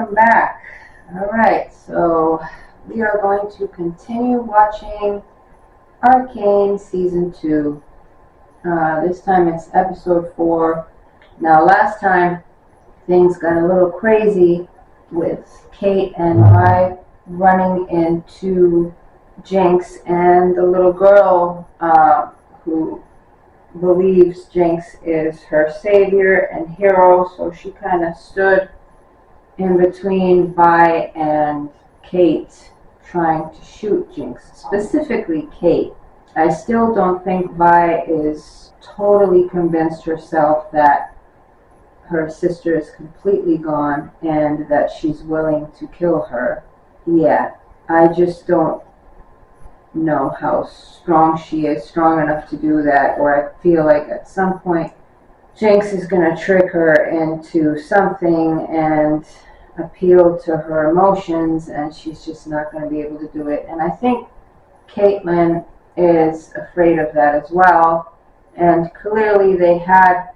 welcome back. Alright, so we are going to continue watching Arcane Season 2. This time it's Episode 4. Now last time things got a little crazy with Kate and Vi running into Jinx and the little girl who believes Jinx is her savior and hero, so she kind of stood in between Vi and Kate trying to shoot Jinx, specifically Kate. I still don't think Vi is totally convinced herself that her sister is completely gone and that she's willing to kill her yet. I just don't know how strong she is, strong enough to do that, or I feel like at some point Jinx is going to trick her into something and appeal to her emotions, and she's just not going to be able to do it. And I think Caitlyn is afraid of that as well, and clearly they had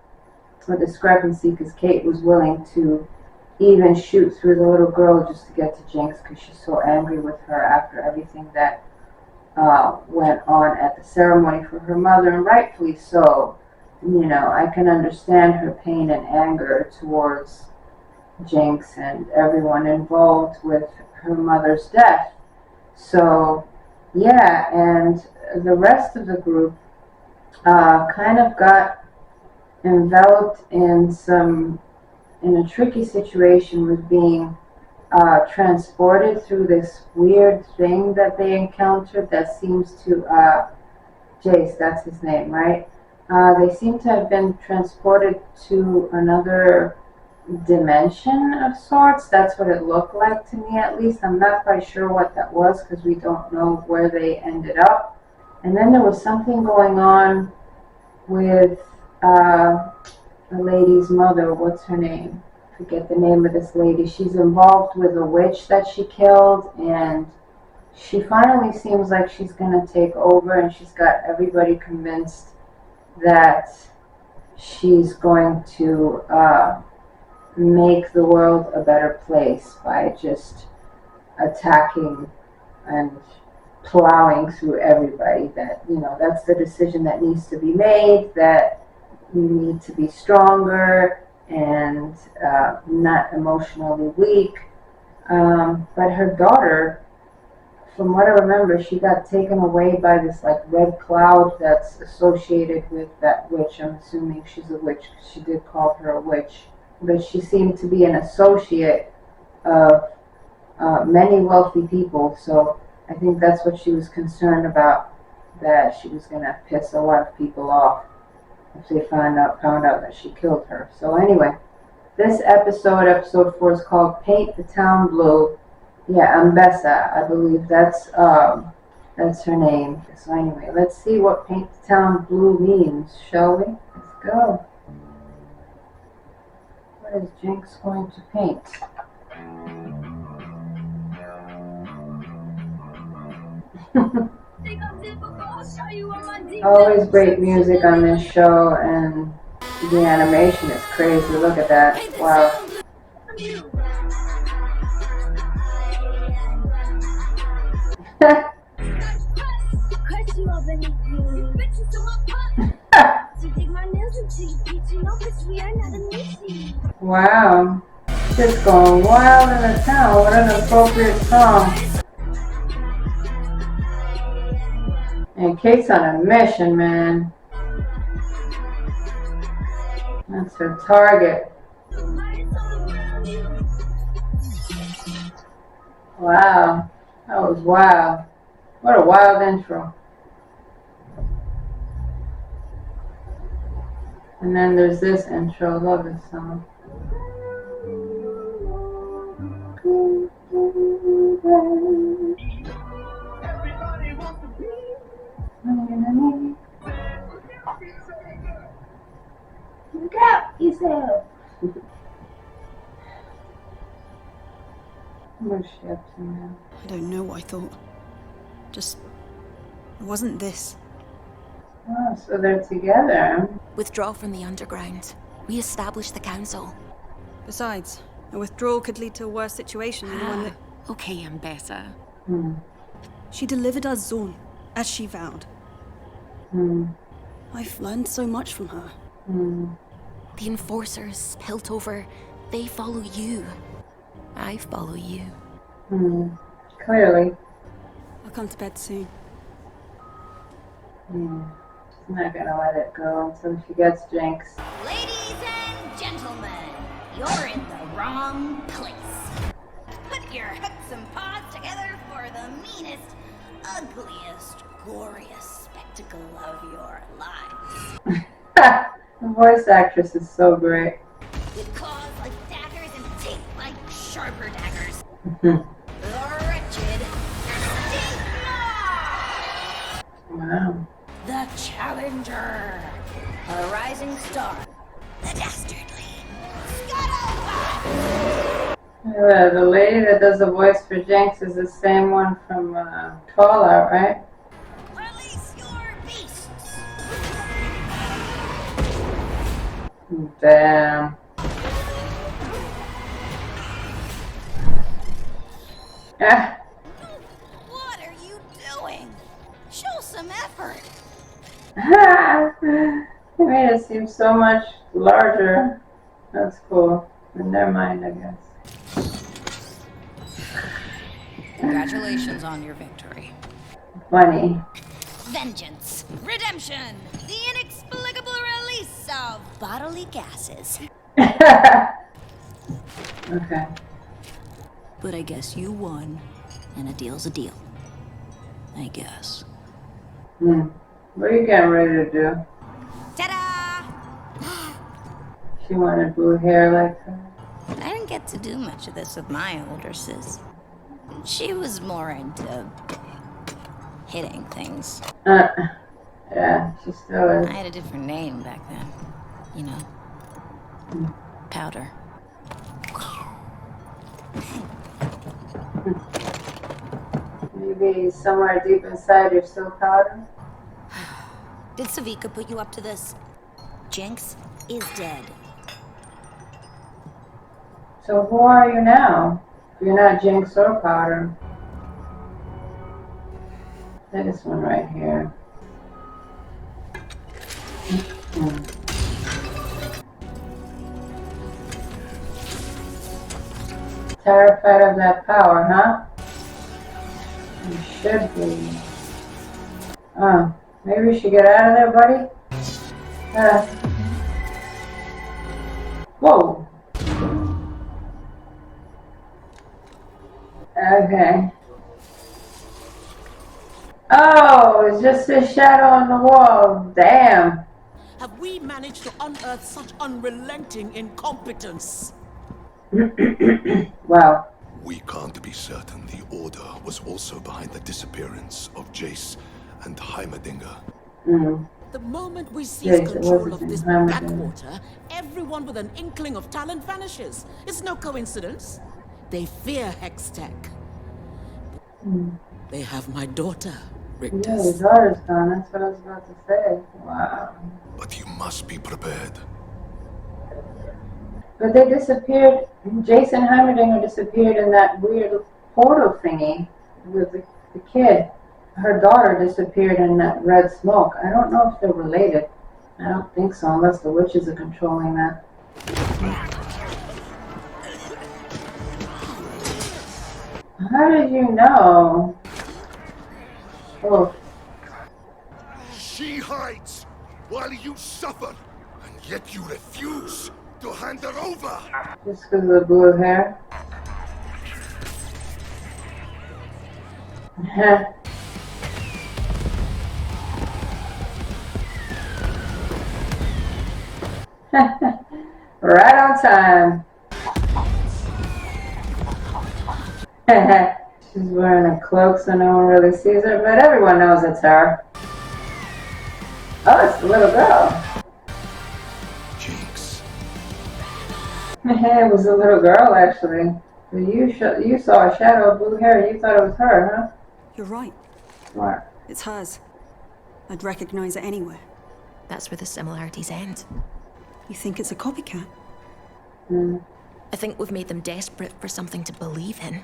a discrepancy because Kate was willing to even shoot through the little girl just to get to Jinx because she's so angry with her after everything that went on at the ceremony for her mother, and rightfully so. You know, I can understand her pain and anger towards Jinx and everyone involved with her mother's death. So, yeah, and the rest of the group kind of got enveloped in a tricky situation with being transported through this weird thing that they encountered that seems to, Jace, that's his name, right? They seem to have been transported to another dimension of sorts. That's what it looked like to me, at least. I'm not quite sure what that was because we don't know where they ended up. And then there was something going on with the lady's mother. What's her name? Forget the name of this lady. She's involved with a witch that she killed, and she finally seems like she's going to take over, and she's got everybody convinced that she's going to make the world a better place by just attacking and plowing through everybody. That, you know, that's the decision that needs to be made, that you need to be stronger and not emotionally weak. But her daughter, from what I remember, she got taken away by this like red cloud that's associated with that witch. I'm assuming she's a witch because she did call her a witch. But she seemed to be an associate of many wealthy people. So I think that's what she was concerned about, that she was going to piss a lot of people off if they found out that she killed her. So anyway, this episode 4, is called Paint the Town Blue. Yeah, Ambessa, I believe that's her name. So anyway, let's see what Paint the Town Blue means, shall we? Let's go. What is Jinx going to paint? Always great music on this show, and the animation is crazy. Look at that. Wow. Wow. Just going wild in the town. What an appropriate song. And Kate's on a mission, man. That's her target. Wow. That was wild. What a wild intro. And then there's this intro. Love this song. Look out yourself. Where's she up to now? I don't know what I thought. Just, it wasn't this. Oh, so they're together. Withdraw from the underground. We establish the council. Besides, A withdrawal could lead to a worse situation than the one that... Okay, Ambessa. She delivered us Zorn, as she vowed. I've learned so much from her. The enforcers, Piltover, they follow you. I follow you. Clearly. I'll come to bed soon. She's not gonna let it go until she gets Jinx. Ladies and gentlemen, you're in the wrong place. Put your hooks and paws together for the meanest, ugliest, glorious spectacle of your lives. The voice actress is so great. With claws like daggers and teeth like sharper daggers. The wretched Stigma! Wow. The challenger. A rising star. The dastardly. Scuttlebutt! The lady that does the voice for Jinx is the same one from Fallout, right? Release your beasts! Damn. Ah. What are you doing? Show some effort. They made it seem so much larger. That's cool. In their mind, I guess. Congratulations on your victory. Funny. Vengeance, redemption, the inexplicable release of bodily gases. Okay. But I guess you won, and a deal's a deal. I guess. What are you getting ready to do? Ta-da! She wanted blue hair like her. I didn't get to do much of this with my older sis. She was more into hitting things. Yeah, she still is. I had a different name back then. You know. Powder. Maybe somewhere deep inside you're still powder? Did Sevika put you up to this? Jinx is dead. So who are you now? You're not Jinx or Powder. This one right here. Terrified of that power, huh? You should be. Oh, maybe we should get out of there, buddy? Whoa. Okay. Oh, it's just a shadow on the wall. Damn. Have we managed to unearth such unrelenting incompetence? Wow. We can't be certain the Order was also behind the disappearance of Jace and Heimerdinger. The moment we Yes, seize it control was of in this Heimerdinger. backwater, everyone with an inkling of talent vanishes. It's no coincidence. They fear Hextech. They have my daughter, Yeah, Rictus. his daughter's gone. That's what I was about to say. Wow. But you must be prepared. But they disappeared. Jason Heimerdinger disappeared in that weird portal thingy with the kid. Her daughter disappeared in that red smoke. I don't know if they're related. I don't think so, unless the witches are controlling that. How did you know? Oh, She hides while you suffer, and yet you refuse to hand her over. just because of the blue hair. Right on time. She's wearing a cloak so no one really sees her, but everyone knows it's her. Oh, it's the little girl. Jinx. It was a little girl, actually. You saw a shadow of blue hair and you thought it was her, huh? You're right. Smart. It's hers. I'd recognize it anywhere. That's where the similarities end. You think it's a copycat? I think we've made them desperate for something to believe in.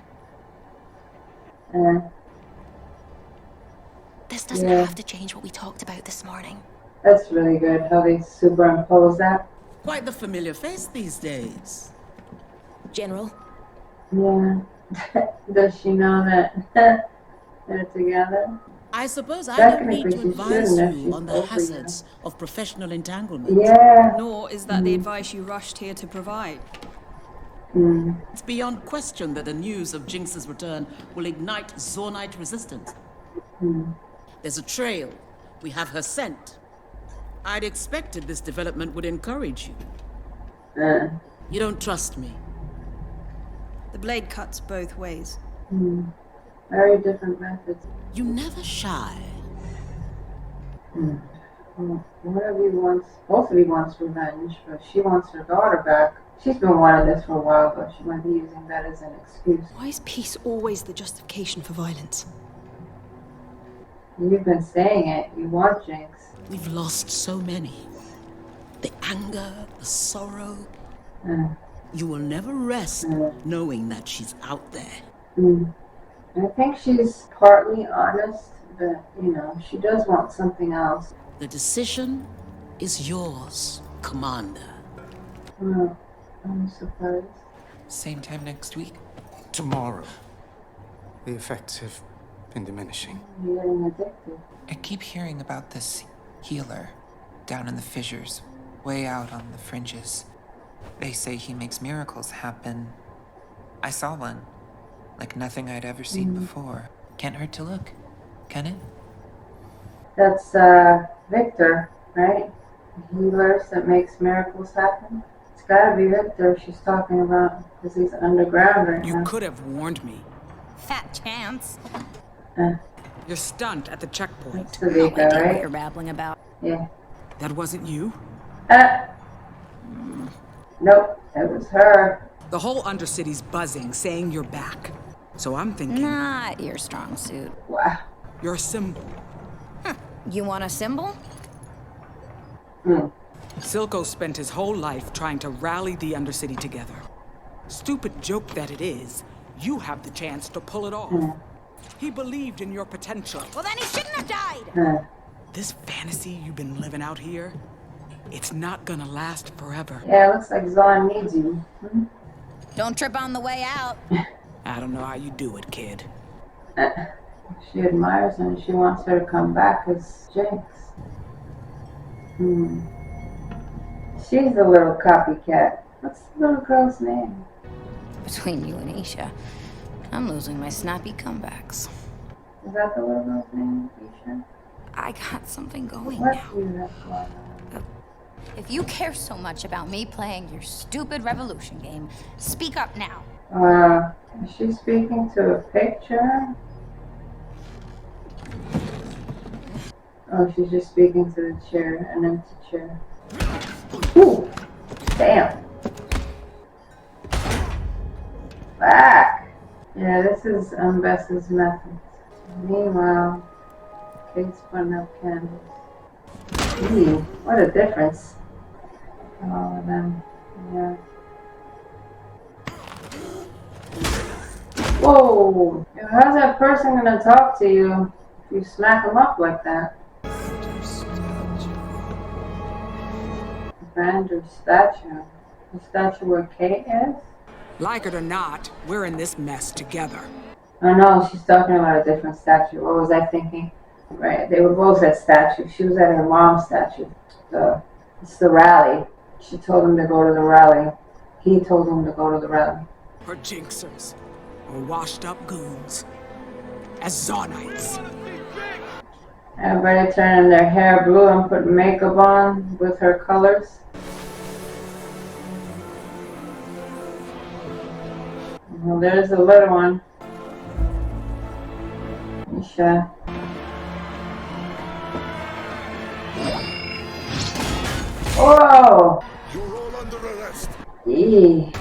This doesn't have to change what we talked about this morning. That's really good how they superimpose that. Quite the familiar face these days. General, Yeah. Does she know that they're together? I suppose I don't need to Technically, she advise shouldn't if you she's on the over you. hazards of professional entanglement. Yeah. Nor is that the advice you rushed here to provide. It's beyond question that the news of Jinx's return will ignite Zornite resistance. There's a trail. We have her scent. I'd expected this development would encourage you. You don't trust me. The blade cuts both ways. Very different methods. You never shy. One of you wants, both of you wants revenge, but she wants her daughter back. She's been wanting this for a while, but she might be using that as an excuse. Why is peace always the justification for violence? You've been saying it. You want Jinx. We've lost so many. The anger, the sorrow. You will never rest knowing that she's out there. I think she's partly honest, but, you know, she does want something else. The decision is yours, Commander. Well, I'm surprised. Same time next week? Tomorrow. The effects have been diminishing. You're getting addicted. I keep hearing about this healer down in the fissures, way out on the fringes. They say he makes miracles happen. I saw one, like nothing I'd ever seen before. Can't hurt to look, can it? That's, Victor, right? Healers that makes miracles happen. It's gotta be Victor she's talking about, because he's underground right You now. could have warned me. Fat chance. You're stunned at the That's checkpoint. Sevika, What right? you're babbling about. Yeah. That wasn't you? Nope, it was her. The whole Undercity's buzzing, saying you're back. So I'm thinking, Not your strong suit. Wow. you're a symbol. You want a symbol? Silco spent his whole life trying to rally the Undercity together. Stupid joke that it is, you have the chance to pull it off. He believed in your potential. Well, then he shouldn't have died. This fantasy you've been living out here, it's not gonna last forever. Yeah, it looks like Zon needs you. Don't trip on the way out. I don't know how you do it, kid. She admires him and she wants her to come back as Jinx. She's the little copycat. What's the little girl's name? Between you and Isha, I'm losing my snappy comebacks. Is that the little girl's name? Isha? I got something going What now. do you have going on? If you care so much about me playing your stupid revolution game, speak up now. Is she speaking to a picture? Oh, she's just speaking to the chair, an empty chair. Ooh! Damn! Back! Yeah, this is Ambessa's method. Meanwhile, Kate's putting out candles. Eee, what a difference. All of them. Yeah. Whoa! How's that person gonna talk to you if you smack them up like that? Vander's statue. The statue where Kate is? Like it or not, we're in this mess together. Oh no, she's talking about a different statue. What was I thinking? Right, they were both at statues. She was at her mom's statue. It's the rally. She told him to go to the rally. He told him to go to the rally. Or jinxers. Or washed up goons. As Zornites. Everybody turning their hair blue and putting makeup on with her colors. Well, there's the little one. Isha. Whoa! You're all under arrest. Eee.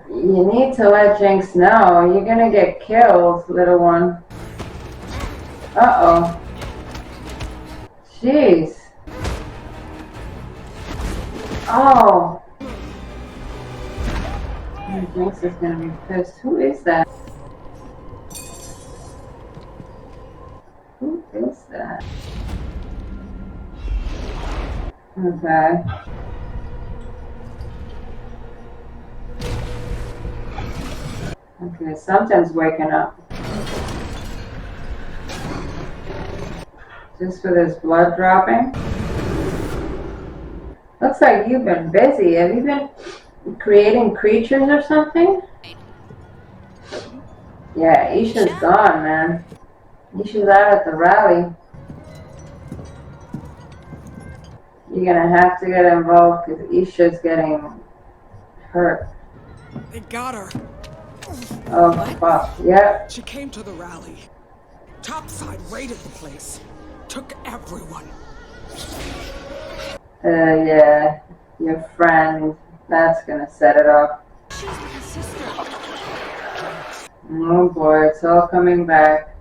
You need to let Jinx know. You're gonna get killed, little one. Uh-oh. Jeez. Oh. Jinx is gonna be pissed. Who is that? Who is that? Okay. Okay, something's waking up. Just for this blood dropping? Looks like you've been busy. Have you been creating creatures or something? Yeah, Isha's gone, man. Isha's out at the rally. You're gonna have to get involved because Isha's getting hurt. They got her. Oh, fuck. Yep. She came to the rally. Topside raided the place. Took everyone. Yeah. Your friend. That's gonna set it off. She's my sister. Oh boy, it's all coming back.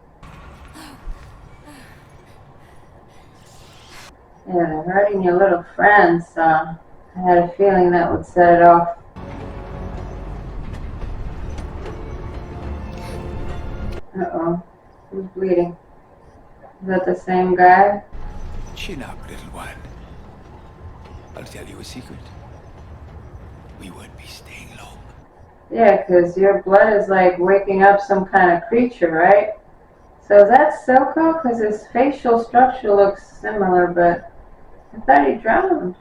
Yeah, they're hurting your little friend, so I had a feeling that would set it off. Uh-oh. Who's bleeding? Is that the same guy? Chin up, little one. I'll tell you a secret. We won't be staying long. Yeah, because your blood is like waking up some kind of creature, right? So is that Silco? Because his facial structure looks similar, but I thought he drowned.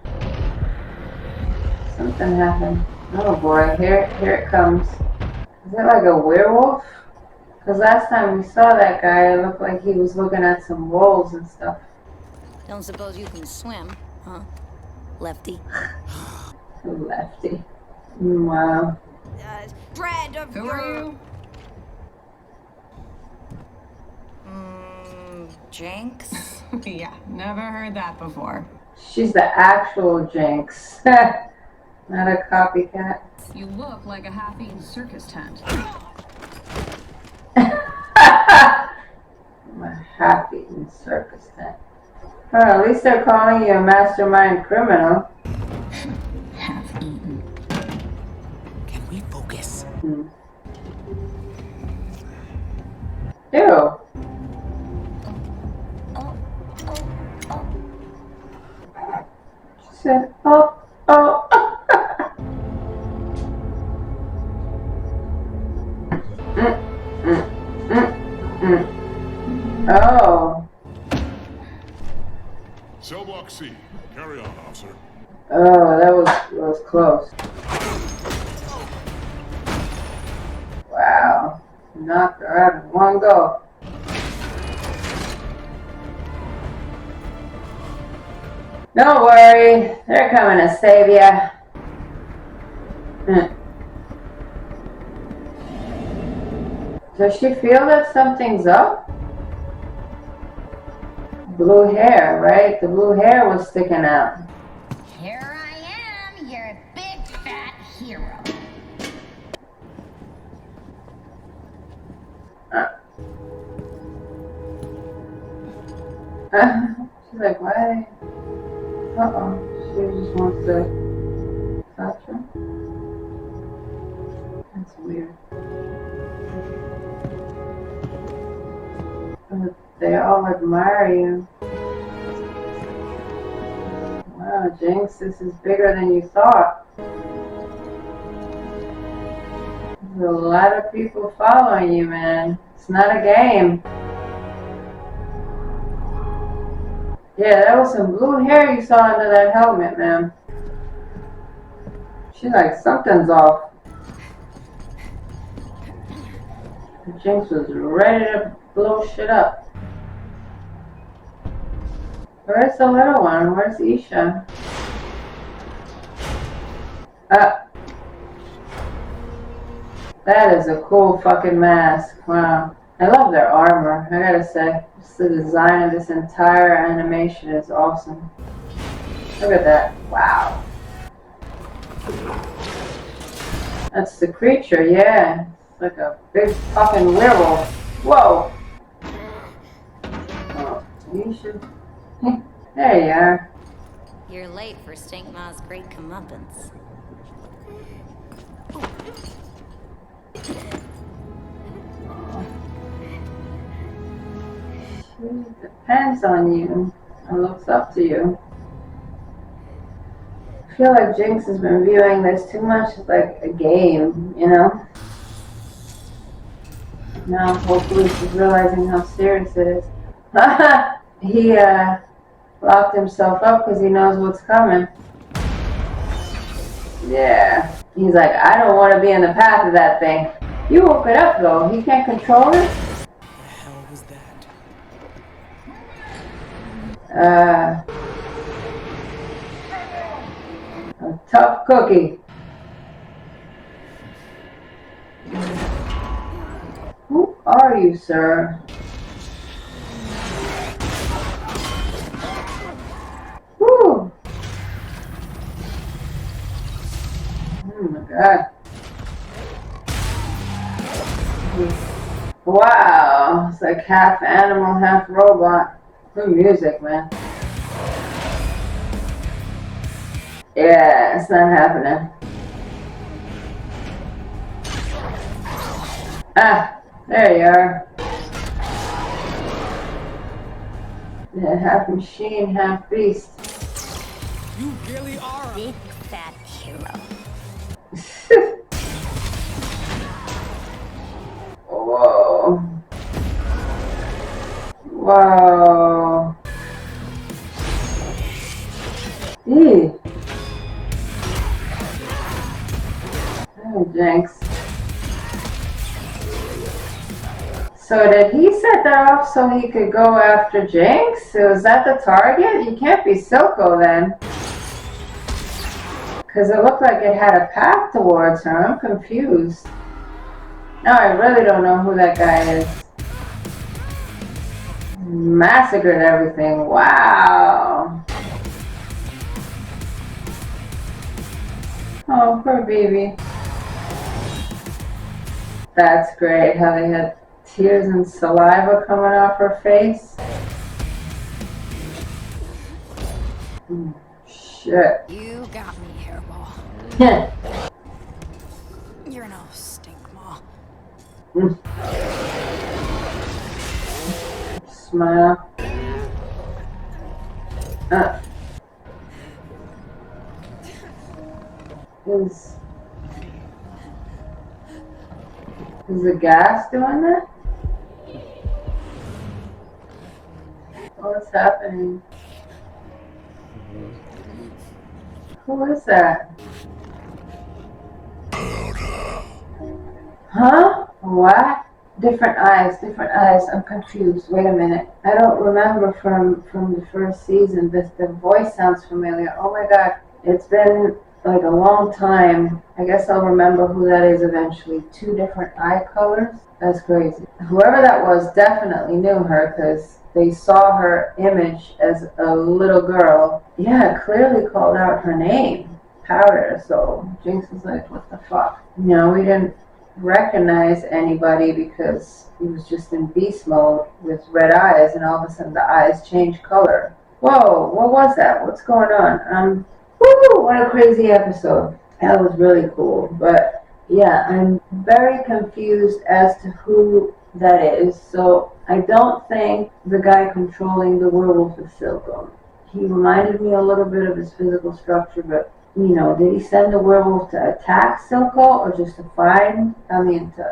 Something happened. Oh boy, here it comes. Is it like a werewolf? Because last time we saw that guy, it looked like he was looking at some wolves and stuff. Don't suppose you can swim, huh? Lefty. Lefty. Wow. Dread of Who are you? Jinx? Yeah, never heard that before. She's the actual Jinx. Not a copycat. You look like a half-eaten circus tent. I'm a half-eaten circus tent. Oh, at least they're calling you a mastermind criminal. Half-eaten. Can we focus? Ew. She said, oh. Oh. Cell block C. Carry on, officer. Oh, that was close. Wow. Knocked her out in one go. Don't worry, they're coming to save ya. Does she feel that something's up? Blue hair, right? The blue hair was sticking out. Here I am, your big fat hero. She's like, why? Uh-oh. She just wants to touch her. That's weird. They all admire you. Wow, Jinx, this is bigger than you thought. There's a lot of people following you, man. It's not a game. Yeah, that was some blue hair you saw under that helmet, man. She's like, something's off. Jinx was ready to blow shit up. Where's the little one? Where's Isha? That is a cool fucking mask. Wow. I love their armor, I gotta say. Just the design of this entire animation is awesome. Look at that. Wow. That's the creature, yeah. It's like a big fucking werewolf. Whoa! Oh, Isha. There you are. You're late for Stinkma's great comeuppance. She depends on you and looks up to you. I feel like Jinx has been viewing this too much as like a game, you know? Now hopefully she's realizing how serious it is. He locked himself up because he knows what's coming. Yeah. He's like, I don't want to be in the path of that thing. You woke it up though. He can't control it? What the hell was that? A tough cookie. Who are you, sir? Whew. Oh my god. Wow. It's like half animal, half robot. Good music, man. Yeah, it's not happening. Ah, there you are. Yeah, half machine, half beast. You really are Big fat hero. Whoa. Whoa. Eee. Oh, Jinx. So did he set that off so he could go after Jinx? Was that the target? You can't be Silco then. Because it looked like it had a path towards her. I'm confused. Now I really don't know who that guy is. Massacred everything. Wow. Oh, poor baby. That's great how they had tears and saliva coming off her face. Shit. You got me, hairball. Yeah. You're no stinkma. Smile. Is the gas doing that? What's happening? Who is that? Huh? What? Different eyes, different eyes. I'm confused. Wait a minute. I don't remember from the first season. The voice sounds familiar. Oh my god. It's been like a long time. I guess I'll remember who that is eventually. 2 different eye colors? That's crazy. Whoever that was definitely knew her because they saw her image as a little girl. Yeah, clearly called out her name. Powder. So Jinx is like, what the fuck? You know, we didn't recognize anybody because he was just in beast mode with red eyes and all of a sudden the eyes changed color. Whoa, what was that? What's going on? Woo, what a crazy episode. That was really cool. But yeah, I'm very confused as to who that is. So I don't think the guy controlling the werewolf is Silco. He reminded me a little bit of his physical structure, but you know, did he send the werewolf to attack Silco or just to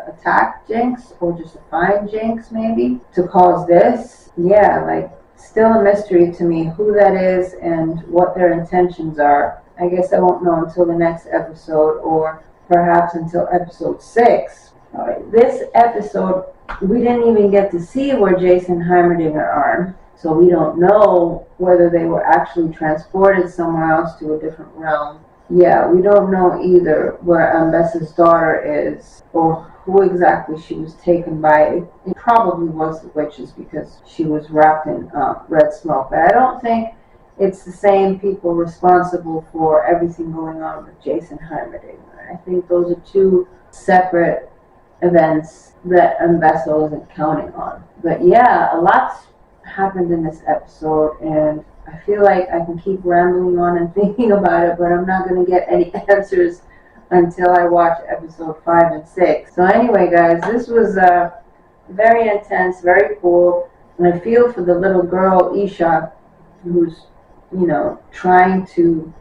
attack Jinx or just to find Jinx maybe? To cause this? Yeah, like, still a mystery to me who that is and what their intentions are. I guess I won't know until the next episode or perhaps until episode 6. Alright, this episode, we didn't even get to see where Jason Heimerdinger are. So we don't know whether they were actually transported somewhere else to a different realm. Yeah, we don't know either where Ambessa's daughter is or who exactly she was taken by. It probably was the witches because she was wrapped in red smoke. But I don't think it's the same people responsible for everything going on with Jason Heimerdinger. I think those are 2 separate events that Ambessa isn't counting on. But yeah, a lot's happened in this episode, and I feel like I can keep rambling on and thinking about it, but I'm not going to get any answers until I watch episode 5 and 6. So anyway, guys, this was very intense, very cool, and I feel for the little girl, Isha, who's, you know, trying to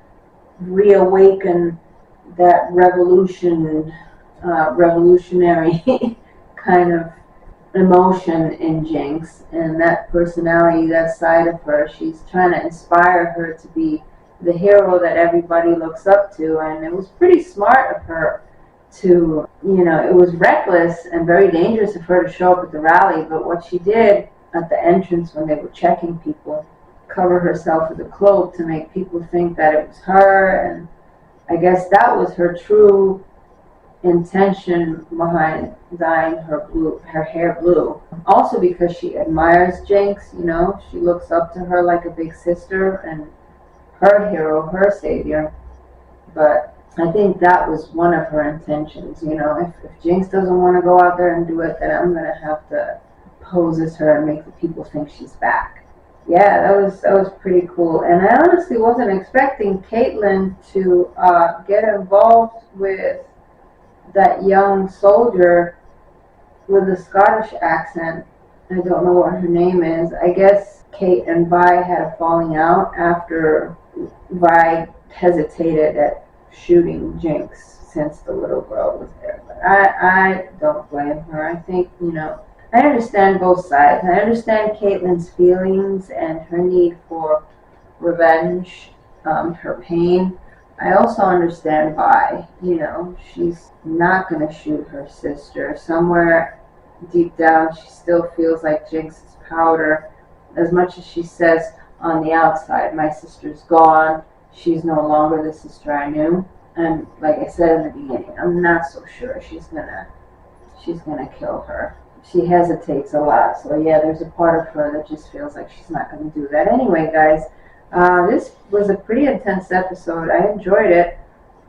reawaken that revolutionary kind of emotion in Jinx, and that personality, that side of her. She's trying to inspire her to be the hero that everybody looks up to, and it was pretty smart of her to, you know, it was reckless and very dangerous of her to show up at the rally, but what she did at the entrance when they were checking people, cover herself with a cloak to make people think that it was her, and I guess that was her true intention behind dyeing her hair blue. Also because she admires Jinx, you know, she looks up to her like a big sister and her hero, her savior. But I think that was one of her intentions, you know. If Jinx doesn't want to go out there and do it, then I'm gonna have to pose as her and make the people think she's back. Yeah, that was pretty cool. And I honestly wasn't expecting Caitlyn to get involved with that young soldier with the Scottish accent. I don't know what her name is. I guess Kate and Vi had a falling out after Vi hesitated at shooting Jinx since the little girl was there. But I don't blame her. I think, you know, I understand both sides. I understand Caitlyn's feelings and her need for revenge, her pain. I also understand why, you know, she's not going to shoot her sister. Somewhere deep down, she still feels like Jinx is powder. As much as she says on the outside, my sister's gone, she's no longer the sister I knew. And like I said in the beginning, I'm not so sure she's gonna kill her. She hesitates a lot. So yeah, there's a part of her that just feels like she's not going to do that. Anyway, guys, this was a pretty intense episode. I enjoyed it.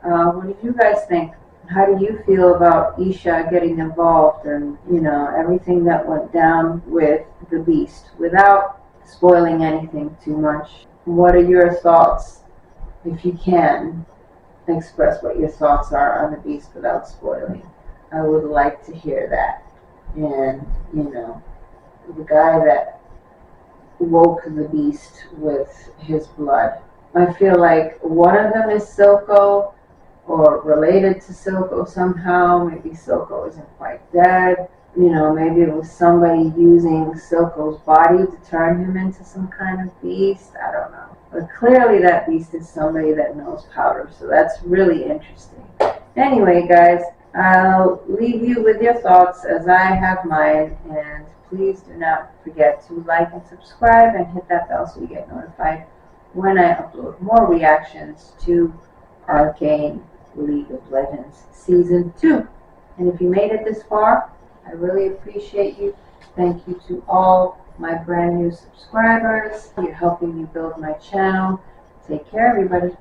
What did you guys think? How do you feel about Isha getting involved and, you know, everything that went down with the Beast without spoiling anything too much? What are your thoughts? If you can, express what your thoughts are on the Beast without spoiling. I would like to hear that. And, you know, the guy that woke the Beast with his blood. I feel like one of them is Silco, or related to Silco somehow. Maybe Silco isn't quite dead. You know, maybe it was somebody using Silco's body to turn him into some kind of beast. I don't know. But clearly that beast is somebody that knows powder, so that's really interesting. Anyway, guys, I'll leave you with your thoughts as I have mine, and please do not forget to like and subscribe and hit that bell so you get notified when I upload more reactions to Arcane League of Legends Season 2. And if you made it this far, I really appreciate you. Thank you to all my brand new subscribers. You're helping me build my channel. Take care, everybody.